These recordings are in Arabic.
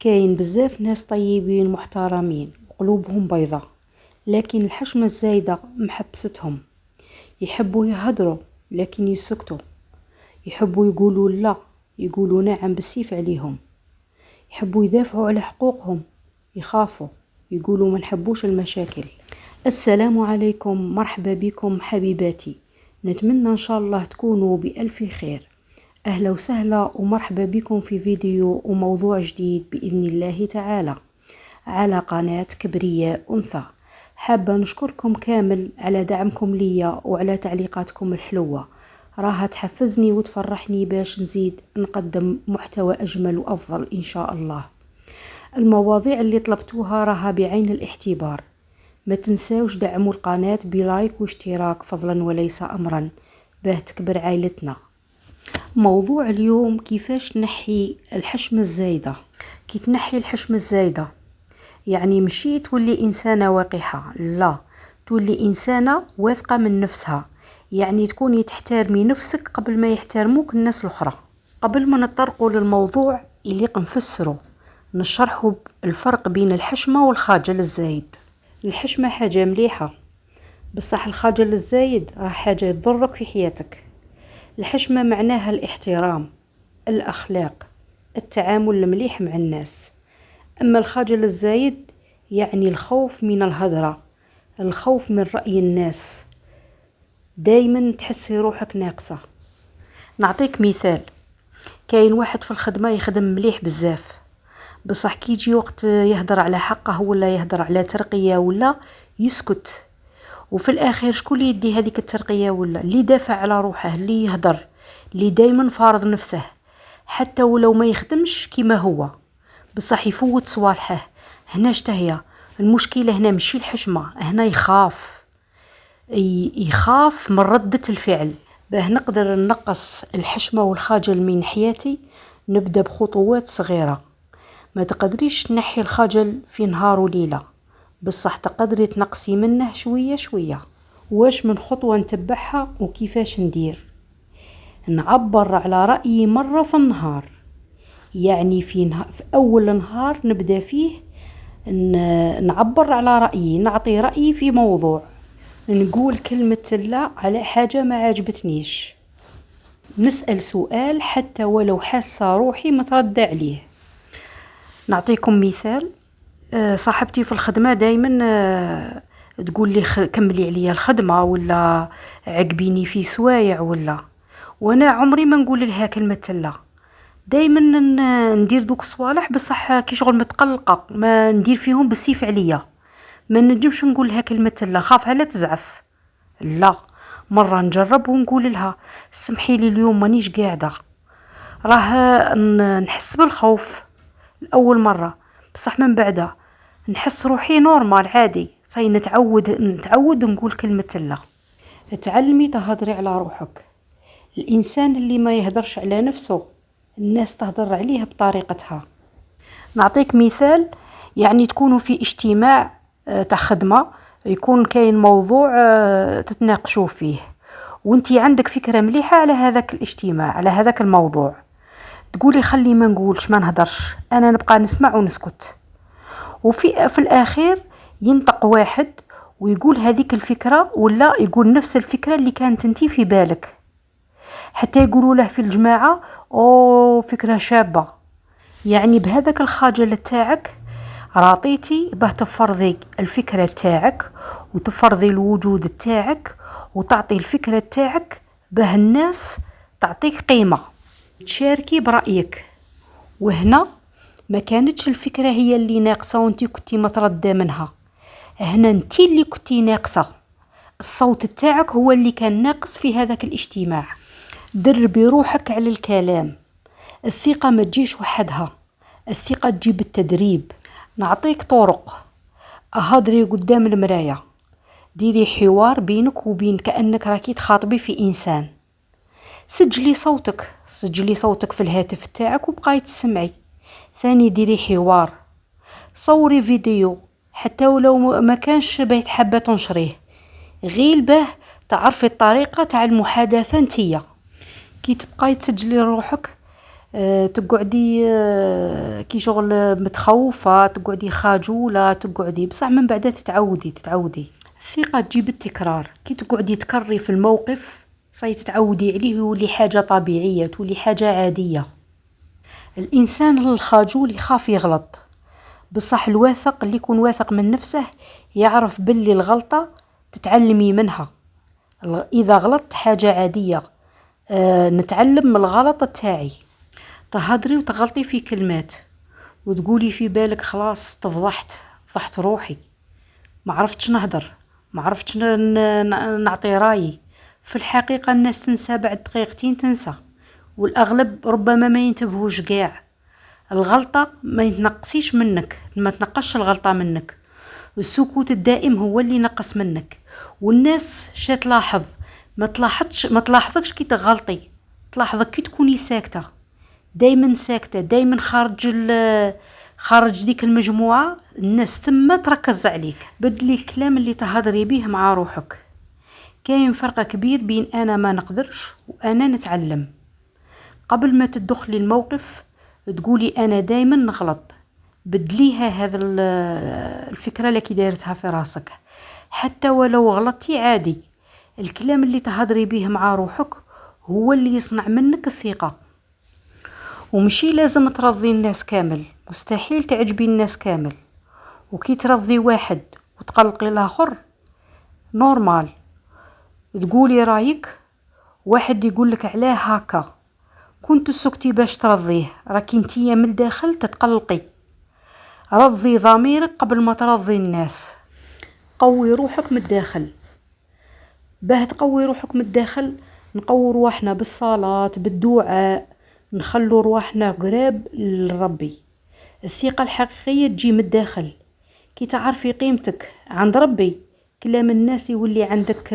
كاين بزاف ناس طيبين محترمين وقلوبهم بيضة، لكن الحشمة الزايدة محبستهم. يحبوا يهدروا لكن يسكتوا، يحبوا يقولوا لا يقولوا نعم بالسيف عليهم، يحبوا يدافعوا على حقوقهم، يخافوا يقولوا ما نحبوش المشاكل. السلام عليكم، مرحبا بكم حبيباتي، نتمنى ان شاء الله تكونوا بألف خير. أهلا وسهلا ومرحبا بكم في فيديو وموضوع جديد بإذن الله تعالى على قناة كبرياء أنثى. حابة نشكركم كامل على دعمكم ليا وعلى تعليقاتكم الحلوة، راها تحفزني وتفرحني باش نزيد نقدم محتوى أجمل وأفضل إن شاء الله. المواضيع اللي طلبتوها راها بعين الاعتبار، ما تنساوش دعموا القناة بلايك واشتراك فضلا وليس أمرا باه تكبر عائلتنا. موضوع اليوم كيفاش نحي الحشمة الزايدة. كي تنحي الحشمة الزايدة يعني مشي تولي إنسانة وقحة، لا، تولي إنسانة واثقة من نفسها، يعني تكوني تحترمي نفسك قبل ما يحترموك الناس الأخرى. قبل ما نطرقوا للموضوع يليق نفسره نشرحوا الفرق بين الحشمة والخجل الزايد. الحشمة حاجة مليحة، بصح الخجل الزايد راه حاجة تضرك في حياتك. الحشمة معناها الاحترام، الأخلاق، التعامل المليح مع الناس. أما الخجل الزايد يعني الخوف من الهدرة، الخوف من رأي الناس، دايما تحسي روحك ناقصة. نعطيك مثال، كاين واحد في الخدمة يخدم مليح بزاف، بصح كي يجي وقت يهدر على حقه ولا يهدر على ترقية ولا يسكت، وفي الأخير شكون اللي يدي هذيك الترقية ولا اللي دافع على روحه، اللي يهدر، اللي دايما فارض نفسه حتى ولو ما يخدمش كيما هو، بصح يفوت صوالحه. هنا شتهي المشكلة، هنا مشي الحشمة، هنا يخاف من ردة الفعل. باه نقدر نقص الحشمة والخجل من حياتي نبدأ بخطوات صغيرة. ما تقدريش تنحي الخجل في نهار وليلة، بصح تقدري تنقصي منه شوية شوية. واش من خطوة نتبعها وكيفاش ندير؟ نعبر على رأيي مرة في النهار، يعني في أول نهار نبدأ فيه نعبر على رأيي، نعطي رأيي في موضوع، نقول كلمة لا على حاجة ما عجبتنيش، نسأل سؤال حتى ولو حاسة روحي متردة عليه. نعطيكم مثال، صاحبتي في الخدمة دايما تقول لي كملي عليا الخدمة ولا عقبيني في سوايع ولا، وانا عمري ما نقول لها كلمة لا، دايما ندير دوك الصوالح، بصح كي شغل متقلقة ما ندير فيهم بالسيف عليا، ما نجمش نقول لها كلمة لا، خافها لا تزعف. لا، مرة نجرب ونقول لها سمحي لي اليوم مانيش قاعدة، راه نحس بالخوف الأول مرة، بصح من بعدها نحس روحي نورمال عادي، صاي نتعود نقول كلمة لا. تعلمي تهدري على روحك. الإنسان اللي ما يهدرش على نفسه الناس تهدر عليه بطريقتها. نعطيك مثال، يعني تكونوا في اجتماع تاع خدمة، يكون كاين موضوع تتناقشوا فيه، وانتي عندك فكرة مليحة على هذاك الاجتماع، على هذاك الموضوع، تقولي خلي ما نقولش ما نهدرش، انا نبقى نسمع ونسكت. في الأخير ينطق واحد ويقول هذيك الفكرة ولا يقول نفس الفكرة اللي كانت انتي في بالك، حتى يقولوا له في الجماعة او فكرة شابة. يعني بهذاك الخجل تاعك راطيتي باه تفرضي الفكرة تاعك وتفرضي الوجود تاعك وتعطي الفكرة تاعك باه الناس تعطيك قيمة، تشاركي برأيك. وهنا ما كانتش الفكرة هي اللي ناقصة وانتي كنتي متردة منها، هنا انتي اللي كنتي ناقصة، الصوت تاعك هو اللي كان ناقص في هذاك الاجتماع. دربي روحك على الكلام، الثقة ما تجيش وحدها، الثقة تجي بالتدريب. نعطيك طرق، أهدري قدام المراية، ديري حوار بينك وبين كأنك راكي تخاطبي في إنسان، سجلي صوتك في الهاتف تاعك وبقاي تسمعي. ثاني ديري حوار، صوري فيديو حتى ولو ما كانش بيت حابة تنشريه، غير باه تعرفي الطريقة تاع المحادثة نتيا. كي تبقاي تسجلي روحك تقعدي كي شغل متخوفة، تقعدي خجولة، تقعدي بصح من بعد تتعودي. الثقة تجي بالتكرار، كي تقعدي تكرري في الموقف تتعودي عليه ويولي حاجة طبيعية، تولي حاجة عادية. الإنسان الخجول يخاف يغلط، بصح الواثق اللي يكون واثق من نفسه يعرف باللي الغلطة تتعلمي منها. إذا غلطت حاجة عادية، نتعلم من الغلط تاعي. تهدري وتغلطي في كلمات وتقولي في بالك خلاص فضحت روحي، ما عرفتش نهدر، ما عرفتش نعطي رايي. في الحقيقة الناس تنسى بعد دقيقتين، تنسى، والأغلب ربما ما ينتبهوش قاع. الغلطة ما يتنقصيش منك، ما تنقصش الغلطة منك، السكوت الدائم هو اللي نقص منك. والناس تلاحظ، ما تلاحظكش كي تغلطي، تلاحظك كي تكوني ساكتة، دايما ساكتة، دايما خارج ديك المجموعة. الناس ثم تركز عليك. بدلي الكلام اللي تهضري به مع روحك. كاين فرق كبير بين أنا ما نقدرش وأنا نتعلم. قبل ما تدخلي الموقف تقولي أنا دايما نغلط، بدليها هذا الفكرة اللي كي دايرتها في راسك. حتى ولو غلطتي عادي، الكلام اللي تهضري به مع روحك هو اللي يصنع منك الثقة. ومشي لازم ترضي الناس كامل، مستحيل تعجبي الناس كامل. وكي ترضي واحد وتقلقي الآخر نورمال، تقولي رايك، واحد يقولك علاه هكا، كنت سكتي باش ترضيه، راكي انتيا من الداخل تتقلقي. رضي ضميرك قبل ما ترضي الناس. قوي روحك من الداخل. باه تقوي روحك من الداخل، نقوي رواحنا بالصلاة، بالدعاء، نخلو رواحنا قراب لربي. الثقة الحقيقية تجي من الداخل. كي تعرفي قيمتك عند ربي، كلام الناس يولي عندك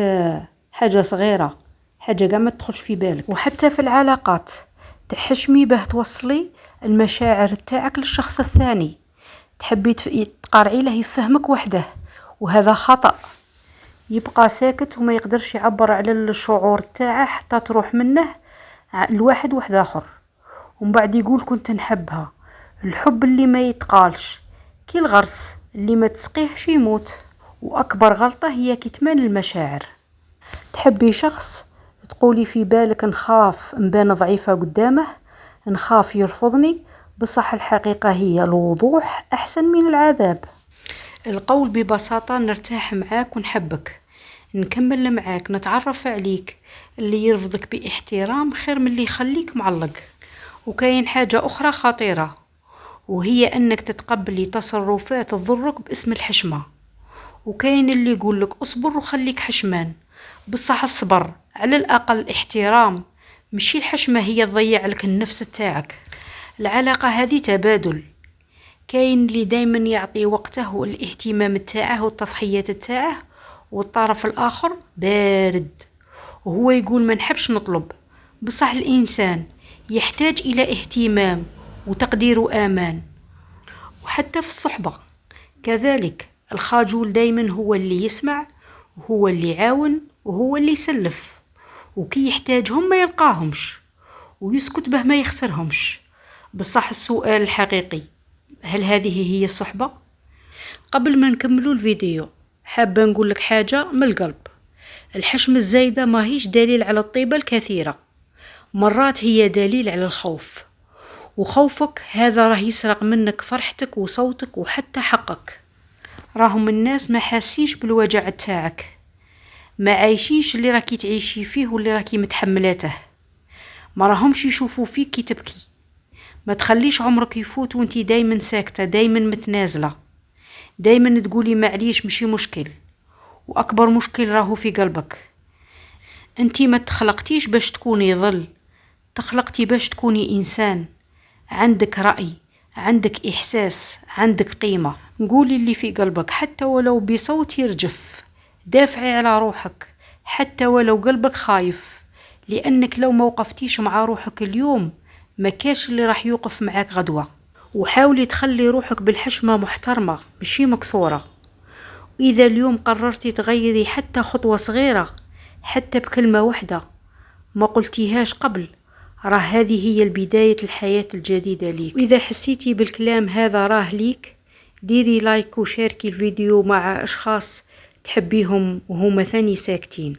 حاجة صغيرة، حاجة قاع ما تدخلش في بالك. وحتى في العلاقات تحشمي باه توصلي المشاعر تاعك للشخص الثاني، تحبي تقارعي له يفهمك وحده، وهذا خطأ. يبقى ساكت وما يقدرش يعبر على الشعور تاعه حتى تروح منه الواحد واحد آخر، ومن بعد يقول كنت نحبها. الحب اللي ما يتقالش كي الغرس اللي ما تسقيهش يموت. وأكبر غلطة هي كتمان المشاعر. تحبي شخص تقولي في بالك نخاف نبان ضعيفة قدامه، نخاف يرفضني، بصح الحقيقة هي الوضوح أحسن من العذاب. القول ببساطة نرتاح معاك ونحبك، نكمل معاك، نتعرف عليك. اللي يرفضك باحترام خير من اللي يخليك معلق. وكاين حاجة أخرى خطيرة، وهي أنك تتقبلي تصرفات تضرك باسم الحشمة. وكاين اللي يقولك أصبر وخليك حشمان، بصح الصبر على الأقل احترام، مشي الحشمة هي تضيع لك النفس تاعك. العلاقة هذه تبادل. كاين اللي دايما يعطي وقته والاهتمام تاعه والتضحيات تاعه، والطرف الآخر بارد وهو يقول ما نحبش نطلب. بصح الإنسان يحتاج إلى اهتمام وتقدير وأمان. وحتى في الصحبة كذلك، الخجول دايما هو اللي يسمع، وهو اللي يعاون، وهو اللي يسلف، وكي يحتاجهم ما يلقاهمش، ويسكت به ما يخسرهمش. بصح السؤال الحقيقي، هل هذه هي الصحبة؟ قبل ما نكملوا الفيديو حابة نقول لك حاجة من القلب. الحشم الزايدة ماهيش دليل على الطيبة الكثيرة، مرات هي دليل على الخوف، وخوفك هذا راه يسرق منك فرحتك وصوتك وحتى حقك. راهم الناس ما حاسينش بالوجع تاعك، ما عايشينش اللي راكي تعيشي فيه واللي راكي متحملاته، ما راهمش يشوفوا فيك كي تبكي. ما تخليش عمرك يفوت وانتي دايما ساكتة، دايما متنازلة، دايما تقولي معليش مشي مشكل. وأكبر مشكل راهو في قلبك. انتي ما تخلقتيش باش تكوني ظل، تخلقتي باش تكوني إنسان، عندك رأي، عندك إحساس، عندك قيمة. قولي اللي في قلبك حتى ولو بصوت يرجف، دافعي على روحك حتى ولو قلبك خايف، لأنك لو ما وقفتيش مع روحك اليوم ما كاش اللي راح يوقف معاك غدوة. وحاولي تخلي روحك بالحشمة محترمة مشي مكسورة. وإذا اليوم قررتي تغيري حتى خطوة صغيرة، حتى بكلمة واحدة ما قلتيهاش قبل، راه هذه هي البداية الحياة الجديدة ليك. وإذا حسيتي بالكلام هذا راه ليك، ديري لايك وشاركي الفيديو مع أشخاص تحبيهم وهما ثاني ساكتين.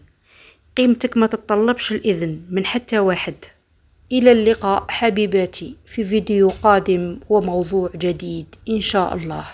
قيمتك ما تتطلبش الإذن من حتى واحد. إلى اللقاء حبيباتي في فيديو قادم وموضوع جديد إن شاء الله.